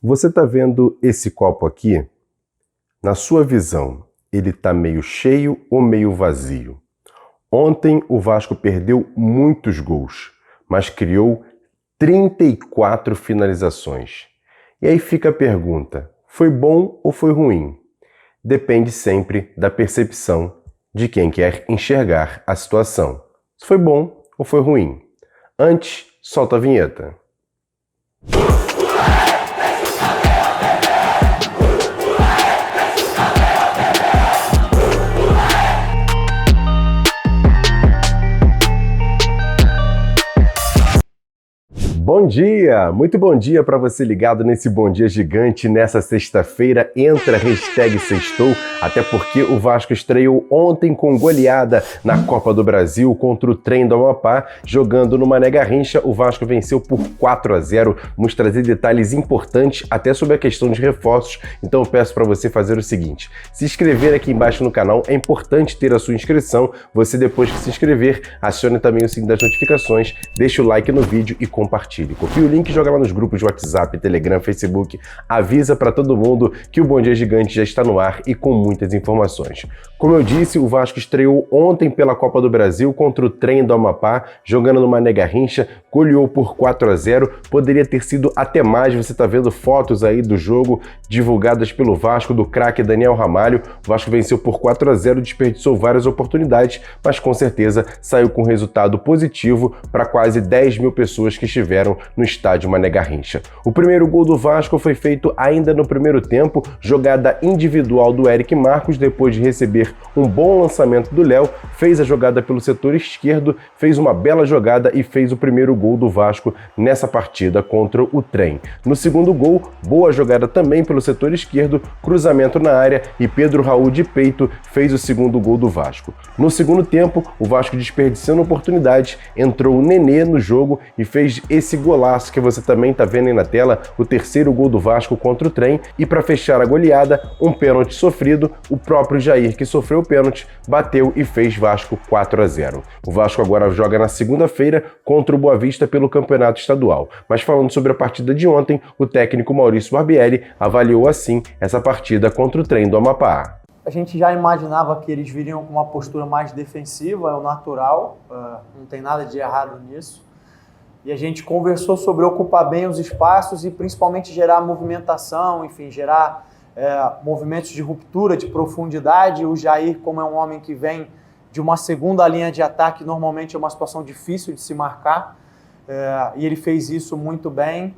Você está vendo esse copo aqui? Na sua visão, ele está meio cheio ou meio vazio? Ontem o Vasco perdeu muitos gols, mas criou 34 finalizações. E aí fica a pergunta, foi bom ou foi ruim? Depende sempre da percepção de quem quer enxergar a situação. Se foi bom ou foi ruim? Antes, solta a vinheta. Bom dia! Muito bom dia para você ligado nesse Bom Dia Gigante nessa sexta-feira. Entra hashtag sextou, até porque o Vasco estreou ontem com goleada na Copa do Brasil contra o Trem do Amapá, jogando no Mané Garrincha. O Vasco venceu por 4-0. Vamos trazer detalhes importantes até sobre a questão de reforços, então eu peço para você fazer o seguinte: se inscrever aqui embaixo no canal, é importante ter a sua inscrição. Você, depois que se inscrever, acione também o sininho das notificações, deixa o like no vídeo e compartilhe. Copia o link e joga lá nos grupos de WhatsApp, Telegram, Facebook. Avisa para todo mundo que o Bom Dia Gigante já está no ar e com muitas informações. Como eu disse, o Vasco estreou ontem pela Copa do Brasil contra o Trem do Amapá, jogando no Mané Garrincha, goleou por 4-0. Poderia ter sido até mais. Você está vendo fotos aí do jogo divulgadas pelo Vasco, do craque Daniel Ramalho. O Vasco venceu por 4-0, desperdiçou várias oportunidades, mas com certeza saiu com resultado positivo para quase 10 mil pessoas que estiveram no estádio Mané Garrincha. O primeiro gol do Vasco foi feito ainda no primeiro tempo, jogada individual do Eric Marcos, depois de receber um bom lançamento do Léo, fez a jogada pelo setor esquerdo, fez uma bela jogada e fez o primeiro gol do Vasco nessa partida contra o Trem. No segundo gol, boa jogada também pelo setor esquerdo, cruzamento na área e Pedro Raul de peito fez o segundo gol do Vasco. No segundo tempo, o Vasco desperdiçando oportunidades, entrou o Nenê no jogo e fez esse golaço que você também está vendo aí na tela, o terceiro gol do Vasco contra o Trem. E para fechar a goleada, um pênalti sofrido, o próprio Jair, que sofreu o pênalti, bateu e fez Vasco 4-0. O Vasco agora joga na segunda-feira contra o Boa Vista pelo Campeonato Estadual. Mas falando sobre a partida de ontem, o técnico Maurício Barbieri avaliou assim essa partida contra o Trem do Amapá. A gente já imaginava que eles viriam com uma postura mais defensiva, é o natural, não tem nada de errado nisso. E a gente conversou sobre ocupar bem os espaços e principalmente gerar movimentação, enfim, gerar movimentos de ruptura, de profundidade. O Jair, como é um homem que vem de uma segunda linha de ataque, normalmente é uma situação difícil de se marcar, e ele fez isso muito bem.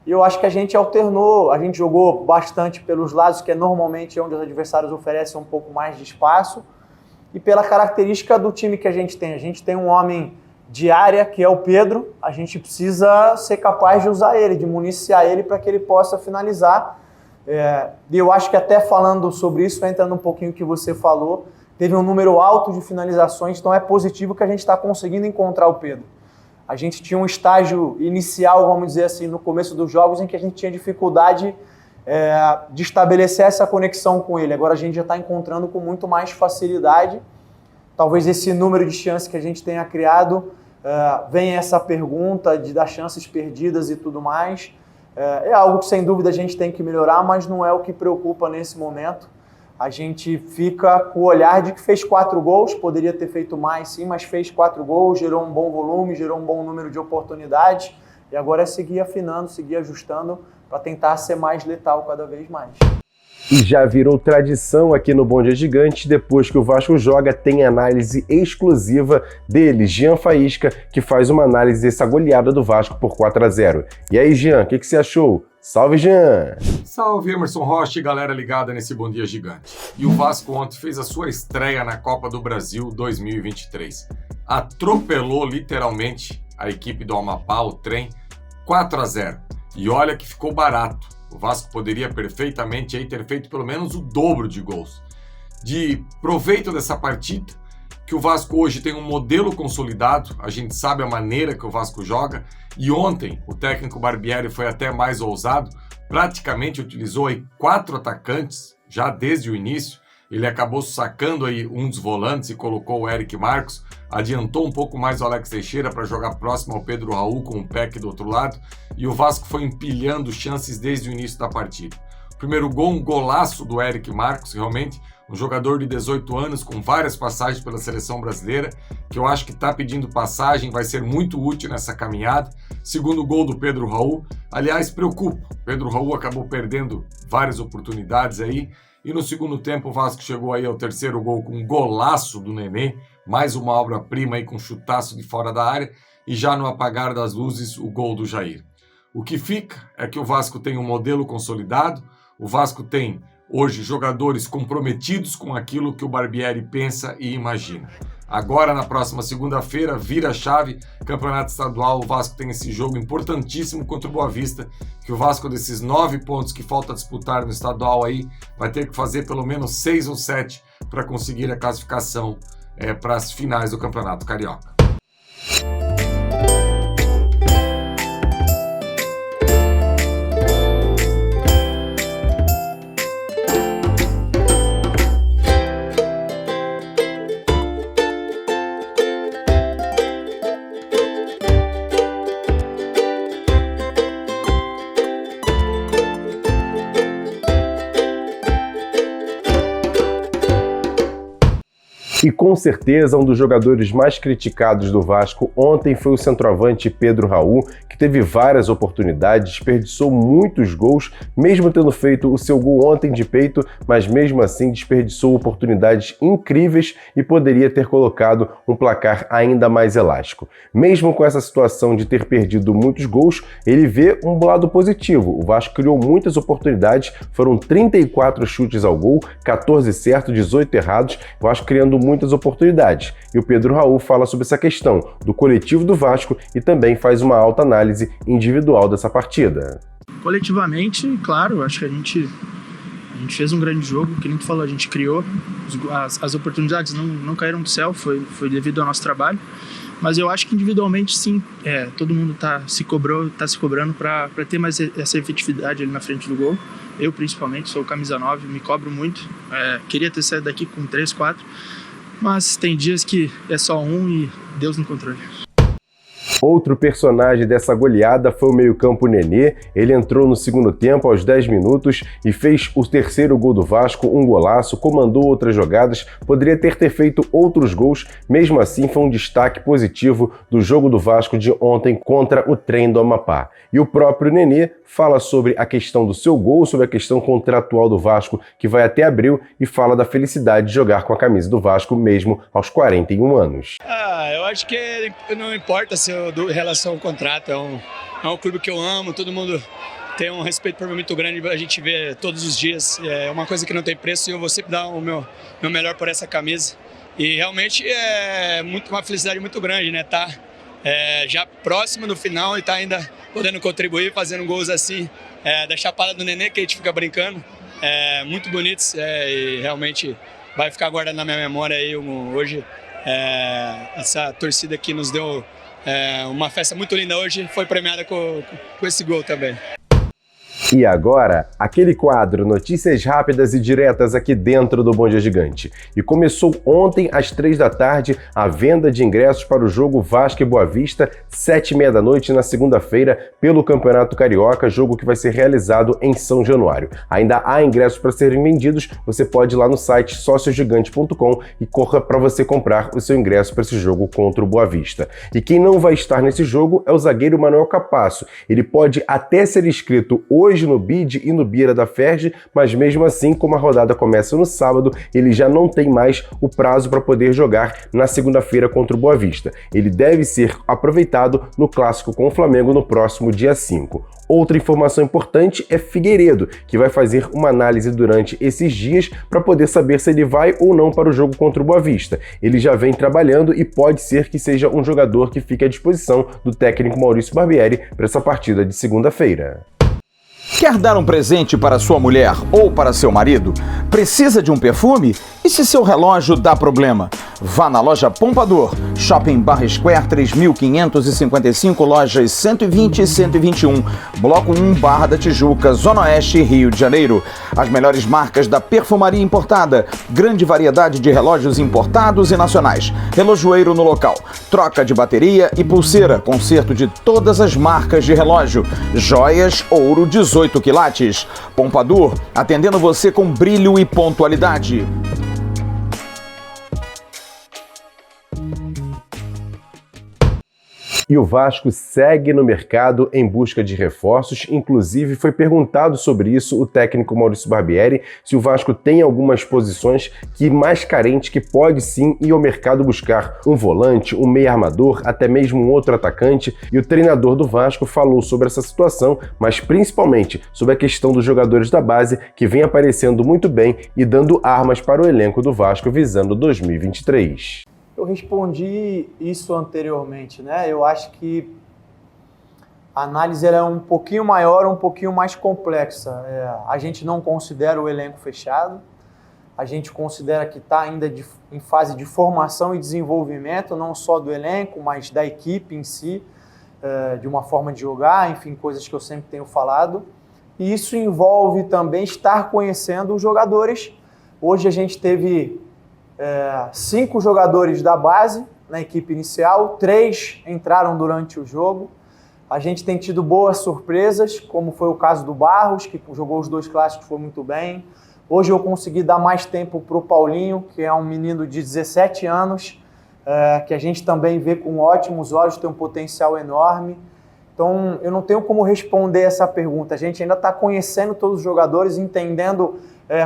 E eu acho que a gente alternou, a gente jogou bastante pelos lados, que é normalmente onde os adversários oferecem um pouco mais de espaço, e pela característica do time que a gente tem um homem de área, que é o Pedro, a gente precisa ser capaz de usar ele, de municiar ele para que ele possa finalizar. E eu acho que até falando sobre isso, entrando um pouquinho o que você falou, teve um número alto de finalizações, então é positivo que a gente está conseguindo encontrar o Pedro. A gente tinha um estágio inicial, vamos dizer assim, no começo dos jogos, em que a gente tinha dificuldade de estabelecer essa conexão com ele. Agora a gente já está encontrando com muito mais facilidade. Talvez esse número de chances que a gente tenha criado venha essa pergunta das chances perdidas e tudo mais. É algo que sem dúvida a gente tem que melhorar, mas não é o que preocupa nesse momento. A gente fica com o olhar de que fez 4 gols, poderia ter feito mais sim, mas fez 4 gols, gerou um bom volume, gerou um bom número de oportunidades, e agora é seguir afinando, seguir ajustando para tentar ser mais letal cada vez mais. E já virou tradição aqui no Bom Dia Gigante, depois que o Vasco joga, tem análise exclusiva dele, Jean Faísca, que faz uma análise dessa goleada do Vasco por 4-0. E aí, Jean, o que você achou? Salve, Jean! Salve, Emerson Rocha e galera ligada nesse Bom Dia Gigante. E o Vasco ontem fez a sua estreia na Copa do Brasil 2023. Atropelou literalmente a equipe do Amapá, o Trem, 4-0. E olha que ficou barato. O Vasco poderia perfeitamente aí ter feito pelo menos o dobro de gols. De proveito dessa partida, que o Vasco hoje tem um modelo consolidado, a gente sabe a maneira que o Vasco joga, e ontem o técnico Barbieri foi até mais ousado, praticamente utilizou aí 4 atacantes, já desde o início. Ele acabou sacando aí um dos volantes e colocou o Eric Marcos adiantou um pouco mais o Alex Teixeira para jogar próximo ao Pedro Raul com o Peck do outro lado, e o Vasco foi empilhando chances desde o início da partida. O primeiro gol, um golaço do Eric Marcos, realmente, um jogador de 18 anos com várias passagens pela seleção brasileira, que eu acho que está pedindo passagem, vai ser muito útil nessa caminhada. Segundo gol do Pedro Raul, aliás, preocupa, Pedro Raul acabou perdendo várias oportunidades aí, e no segundo tempo o Vasco chegou aí ao terceiro gol com um golaço do Nenê, mais uma obra-prima aí com um chutaço de fora da área, e já no apagar das luzes o gol do Jair. O que fica é que o Vasco tem um modelo consolidado, o Vasco tem hoje jogadores comprometidos com aquilo que o Barbieri pensa e imagina. Agora, na próxima segunda-feira, vira a chave, Campeonato Estadual, o Vasco tem esse jogo importantíssimo contra o Boa Vista, que o Vasco, desses 9 pontos que falta disputar no estadual aí, vai ter que fazer pelo menos 6 ou 7 para conseguir a classificação para as finais do Campeonato Carioca. E com certeza um dos jogadores mais criticados do Vasco ontem foi o centroavante Pedro Raul, que teve várias oportunidades, desperdiçou muitos gols, mesmo tendo feito o seu gol ontem de peito, mas mesmo assim desperdiçou oportunidades incríveis e poderia ter colocado um placar ainda mais elástico. Mesmo com essa situação de ter perdido muitos gols, ele vê um lado positivo. O Vasco criou muitas oportunidades, foram 34 chutes ao gol, 14 certos, 18 errados, o Vasco criando muitas oportunidades. E o Pedro Raul fala sobre essa questão do coletivo do Vasco e também faz uma alta análise individual dessa partida. Coletivamente, claro, acho que a gente fez um grande jogo, que nem tu falou, a gente criou, as oportunidades não caíram do céu, foi devido ao nosso trabalho, mas eu acho que individualmente sim, todo mundo tá se cobrando para ter mais essa efetividade ali na frente do gol. Eu principalmente, sou camisa 9, me cobro muito, queria ter saído daqui com 3, 4, mas tem dias que é só um e Deus no controle. Outro personagem dessa goleada foi o meio-campo Nenê. Ele entrou no segundo tempo aos 10 minutos e fez o terceiro gol do Vasco, um golaço, comandou outras jogadas, poderia ter feito outros gols, mesmo assim foi um destaque positivo do jogo do Vasco de ontem contra o Trem do Amapá. E o próprio Nenê fala sobre a questão do seu gol, sobre a questão contratual do Vasco, que vai até abril, e fala da felicidade de jogar com a camisa do Vasco mesmo aos 41 anos. Eu acho que não importa se em relação ao contrato, é um clube que eu amo, todo mundo tem um respeito por mim muito grande, a gente vê todos os dias, é uma coisa que não tem preço e eu vou sempre dar o meu melhor por essa camisa. E realmente é uma felicidade muito grande, né? Tá já próximo no final e tá ainda podendo contribuir, fazendo gols assim, da chapada do Nenê, que a gente fica brincando, muito bonitos, e realmente vai ficar guardado na minha memória aí hoje. Essa torcida que nos deu uma festa muito linda hoje, foi premiada com esse gol também. E agora, aquele quadro Notícias Rápidas e Diretas aqui dentro do Bom Dia Gigante. E começou ontem às 3 da tarde a venda de ingressos para o jogo Vasco e Boa Vista, 7h30 da noite na segunda-feira, pelo Campeonato Carioca, jogo que vai ser realizado em São Januário. Ainda há ingressos para serem vendidos, você pode ir lá no site sociogigante.com e corra para você comprar o seu ingresso para esse jogo contra o Boa Vista. E quem não vai estar nesse jogo é o zagueiro Manuel Capasso. Ele pode até ser inscrito hoje no BID e no Bira da Ferj, mas mesmo assim, como a rodada começa no sábado, ele já não tem mais o prazo para poder jogar na segunda-feira contra o Boa Vista. Ele deve ser aproveitado no clássico com o Flamengo no próximo dia 5. Outra informação importante é Figueiredo, que vai fazer uma análise durante esses dias para poder saber se ele vai ou não para o jogo contra o Boa Vista. Ele já vem trabalhando e pode ser que seja um jogador que fique à disposição do técnico Maurício Barbieri para essa partida de segunda-feira. Quer dar um presente para sua mulher ou para seu marido? Precisa de um perfume? E se seu relógio dá problema? Vá na loja Pompadour, Shopping Barra Square 3555, lojas 120 e 121, Bloco 1, Barra da Tijuca, Zona Oeste, Rio de Janeiro. As melhores marcas da perfumaria importada, grande variedade de relógios importados e nacionais, relojoeiro no local, troca de bateria e pulseira, conserto de todas as marcas de relógio, joias, ouro 18 quilates. Pompadour, atendendo você com brilho e pontualidade. E o Vasco segue no mercado em busca de reforços. Inclusive, foi perguntado sobre isso o técnico Maurício Barbieri, se o Vasco tem algumas posições mais carentes que pode sim ir ao mercado buscar um volante, um meio armador, até mesmo um outro atacante. E o treinador do Vasco falou sobre essa situação, mas principalmente sobre a questão dos jogadores da base que vem aparecendo muito bem e dando armas para o elenco do Vasco visando 2023. Eu respondi isso anteriormente, né? Eu acho que a análise é um pouquinho maior, um pouquinho mais complexa. A gente não considera o elenco fechado, a gente considera que está ainda em fase de formação e desenvolvimento, não só do elenco, mas da equipe em si, de uma forma de jogar, enfim, coisas que eu sempre tenho falado. E isso envolve também estar conhecendo os jogadores. Hoje a gente teve 5 jogadores da base na equipe inicial, 3 entraram durante o jogo. A gente tem tido boas surpresas, como foi o caso do Barros, que jogou os 2 clássicos, foi muito bem. Hoje eu consegui dar mais tempo para o Paulinho, que é um menino de 17 anos, que a gente também vê com ótimos olhos, tem um potencial enorme. Então eu não tenho como responder essa pergunta. A gente ainda está conhecendo todos os jogadores, entendendo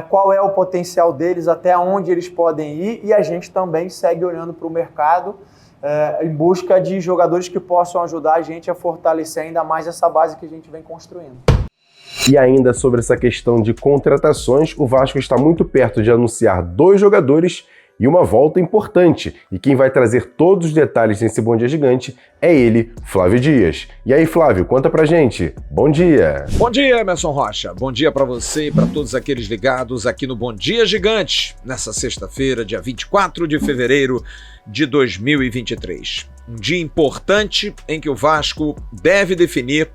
qual é o potencial deles, até onde eles podem ir, e a gente também segue olhando para o mercado em busca de jogadores que possam ajudar a gente a fortalecer ainda mais essa base que a gente vem construindo. E ainda sobre essa questão de contratações, o Vasco está muito perto de anunciar 2 jogadores e uma volta importante. E quem vai trazer todos os detalhes nesse Bom Dia Gigante é ele, Flávio Dias. E aí, Flávio, conta pra gente. Bom dia! Bom dia, Emerson Rocha. Bom dia pra você e pra todos aqueles ligados aqui no Bom Dia Gigante, nessa sexta-feira, dia 24 de fevereiro de 2023. Um dia importante em que o Vasco deve definir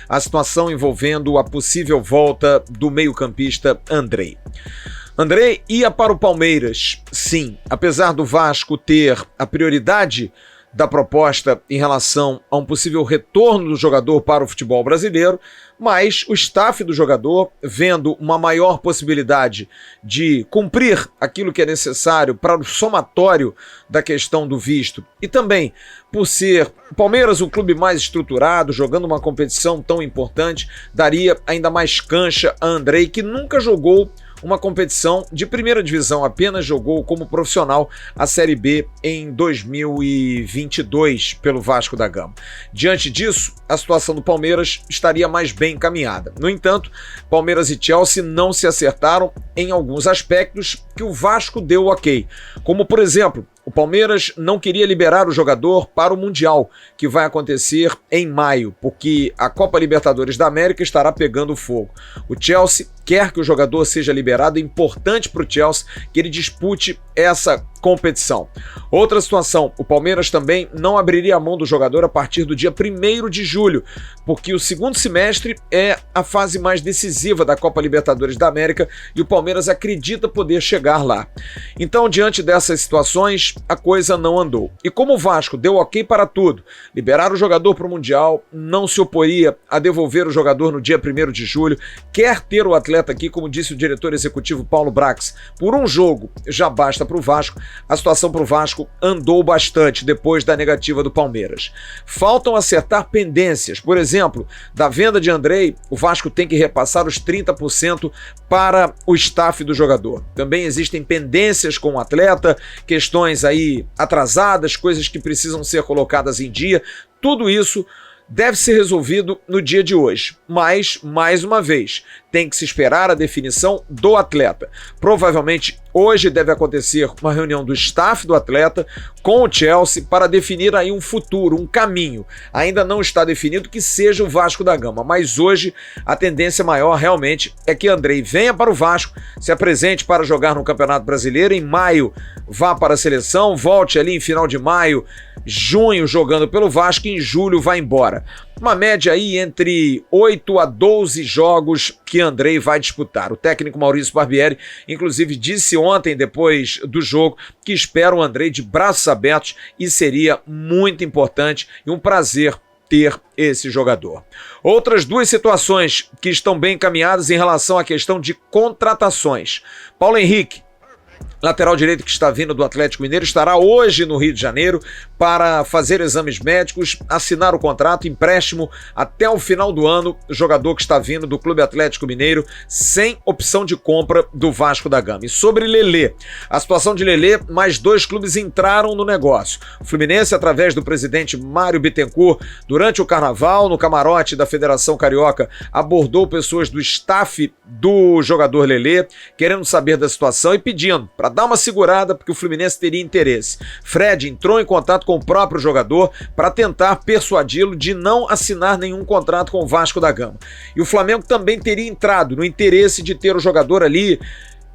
a situação envolvendo a possível volta do meio-campista Andrei. Andrei ia para o Palmeiras, sim, apesar do Vasco ter a prioridade da proposta em relação a um possível retorno do jogador para o futebol brasileiro, mas o staff do jogador, vendo uma maior possibilidade de cumprir aquilo que é necessário para o somatório da questão do visto, e também por ser o Palmeiras um clube mais estruturado, jogando uma competição tão importante, daria ainda mais cancha a Andrei, que nunca jogou uma competição de primeira divisão, apenas jogou como profissional a Série B em 2022 pelo Vasco da Gama. Diante disso, a situação do Palmeiras estaria mais bem encaminhada. No entanto, Palmeiras e Chelsea não se acertaram em alguns aspectos que o Vasco deu ok, como por exemplo, o Palmeiras não queria liberar o jogador para o Mundial, que vai acontecer em maio, porque a Copa Libertadores da América estará pegando fogo. O Chelsea quer que o jogador seja liberado, é importante para o Chelsea que ele dispute essa competição. Outra situação, o Palmeiras também não abriria a mão do jogador a partir do dia 1º de julho, porque o segundo semestre é a fase mais decisiva da Copa Libertadores da América e o Palmeiras acredita poder chegar lá. Então, diante dessas situações, a coisa não andou. E como o Vasco deu ok para tudo, liberar o jogador para o Mundial, não se oporia a devolver o jogador no dia 1º de julho, quer ter o atleta aqui, como disse o diretor executivo Paulo Brax, por um jogo já basta para o Vasco. A situação para o Vasco andou bastante depois da negativa do Palmeiras. Faltam acertar pendências. Por exemplo, da venda de Andrei, o Vasco tem que repassar os 30% para o staff do jogador. Também existem pendências com o atleta, questões aí atrasadas, coisas que precisam ser colocadas em dia. Tudo isso deve ser resolvido no dia de hoje, mas, mais uma vez, tem que se esperar a definição do atleta. Provavelmente Hoje deve acontecer uma reunião do staff do atleta com o Chelsea para definir aí um futuro, um caminho. Ainda não está definido que seja o Vasco da Gama, mas hoje a tendência maior realmente é que Andrei venha para o Vasco, se apresente para jogar no Campeonato Brasileiro, em maio vá para a seleção, volte ali em final de maio, junho jogando pelo Vasco e em julho vai embora. Uma média aí entre 8 a 12 jogos que Andrei vai disputar. O técnico Maurício Barbieri, inclusive, disse ontem, depois do jogo, que espera o Andrei de braços abertos e seria muito importante e um prazer ter esse jogador. Outras duas situações que estão bem encaminhadas em relação à questão de contratações. Paulo Henrique, lateral direito que está vindo do Atlético Mineiro, estará hoje no Rio de Janeiro para fazer exames médicos, assinar o contrato, empréstimo até o final do ano, jogador que está vindo do Clube Atlético Mineiro, sem opção de compra do Vasco da Gama. E sobre Lelê, a situação de Lelê, mais dois clubes entraram no negócio. O Fluminense, através do presidente Mário Bittencourt, durante o Carnaval, no camarote da Federação Carioca, abordou pessoas do staff do jogador Lelê, querendo saber da situação e pedindo para dar uma segurada, porque o Fluminense teria interesse. Fred entrou em contato com o próprio jogador para tentar persuadi-lo de não assinar nenhum contrato com o Vasco da Gama. E o Flamengo também teria entrado no interesse de ter o jogador ali,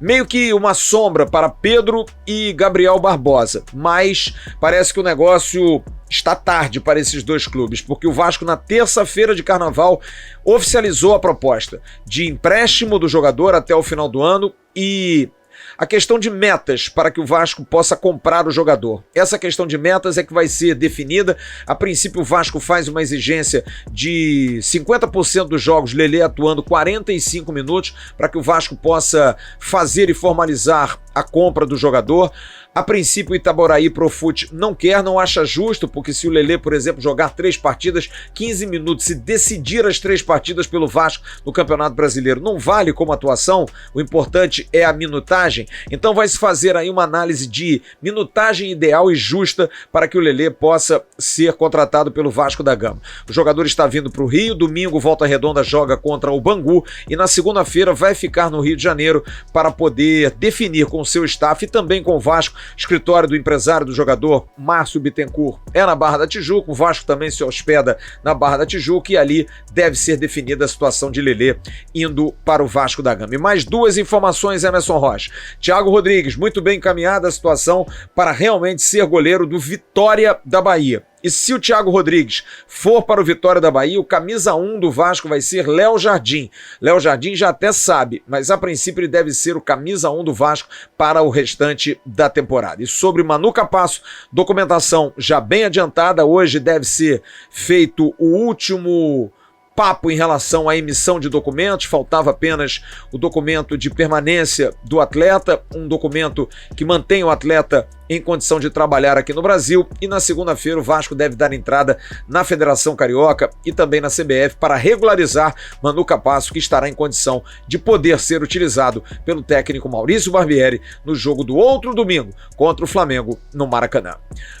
meio que uma sombra para Pedro e Gabriel Barbosa, mas parece que o negócio está tarde para esses dois clubes, porque o Vasco na terça-feira de Carnaval oficializou a proposta de empréstimo do jogador até o final do ano e a questão de metas para que o Vasco possa comprar o jogador. Essa questão de metas é que vai ser definida. A princípio, o Vasco faz uma exigência de 50% dos jogos, Lelê atuando 45 minutos, para que o Vasco possa fazer e formalizar a compra do jogador. A princípio, o Itaboraí Profut não quer, não acha justo, porque se o Lelê, por exemplo, jogar 3 partidas, 15 minutos e decidir as 3 partidas pelo Vasco no Campeonato Brasileiro, não vale como atuação, o importante é a minutagem. Então vai se fazer aí uma análise de minutagem ideal e justa para que o Lelê possa ser contratado pelo Vasco da Gama. O jogador está vindo para o Rio, domingo Volta Redonda joga contra o Bangu e na segunda-feira vai ficar no Rio de Janeiro para poder definir com o seu staff e também com o Vasco. Escritório do empresário do jogador Márcio Bittencourt é na Barra da Tijuca, o Vasco também se hospeda na Barra da Tijuca e ali deve ser definida a situação de Lelê indo para o Vasco da Gama. E mais duas informações, Emerson Rocha. Thiago Rodrigues, muito bem encaminhada a situação para realmente ser goleiro do Vitória da Bahia. E se o Thiago Rodrigues for para o Vitória da Bahia, o camisa 1 do Vasco vai ser Léo Jardim. Léo Jardim já até sabe, mas a princípio ele deve ser o camisa 1 do Vasco para o restante da temporada. E sobre Manu Capasso, documentação já bem adiantada, hoje deve ser feito o último papo em relação à emissão de documentos, faltava apenas o documento de permanência do atleta, um documento que mantém o atleta em condição de trabalhar aqui no Brasil, e na segunda-feira o Vasco deve dar entrada na Federação Carioca e também na CBF para regularizar Manu Capasso, que estará em condição de poder ser utilizado pelo técnico Maurício Barbieri no jogo do outro domingo contra o Flamengo no Maracanã.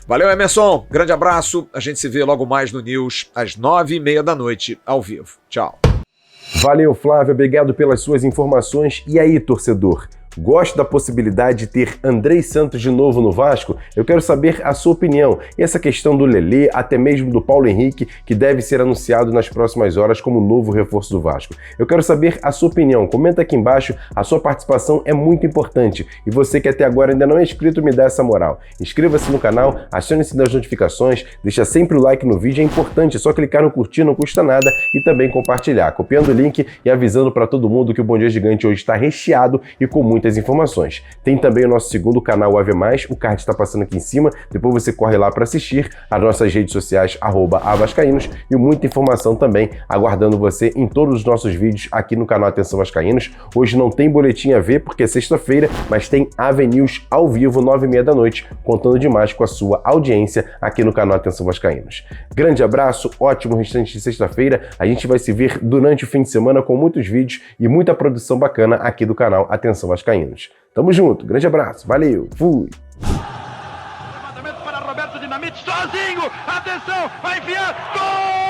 Valeu, Emerson, grande abraço, a gente se vê logo mais no News às 9h30 da noite ao vivo. Tchau. Valeu, Flávio, obrigado pelas suas informações. E aí, torcedor? Gosta da possibilidade de ter Andrei Santos de novo no Vasco? Eu quero saber a sua opinião. E essa questão do Lelê, até mesmo do Paulo Henrique, que deve ser anunciado nas próximas horas como novo reforço do Vasco. Eu quero saber a sua opinião. Comenta aqui embaixo, a sua participação é muito importante. E você que até agora ainda não é inscrito, me dá essa moral. Inscreva-se no canal, acione o sininho das notificações, deixa sempre o like no vídeo, é importante, é só clicar no curtir, não custa nada, e também compartilhar, copiando o link e avisando para todo mundo que o Bom Dia Gigante hoje está recheado e com muitas informações. Tem também o nosso segundo canal, o AV+, o card está passando aqui em cima, depois você corre lá para assistir, as nossas redes sociais, @avascaínos, e muita informação também aguardando você em todos os nossos vídeos aqui no canal Atenção Vascaínos. Hoje não tem boletim AV porque é sexta-feira, mas tem AV News ao vivo, 9h30 da noite, contando demais com a sua audiência aqui no canal Atenção Vascaínos. Grande abraço, ótimo restante de sexta-feira, a gente vai se ver durante o fim de semana com muitos vídeos e muita produção bacana aqui do canal Atenção Vascaínos. Tamo junto, grande abraço, valeu, fui! Levantamento para Roberto Dinamite, sozinho, atenção, vai enfiar, gol!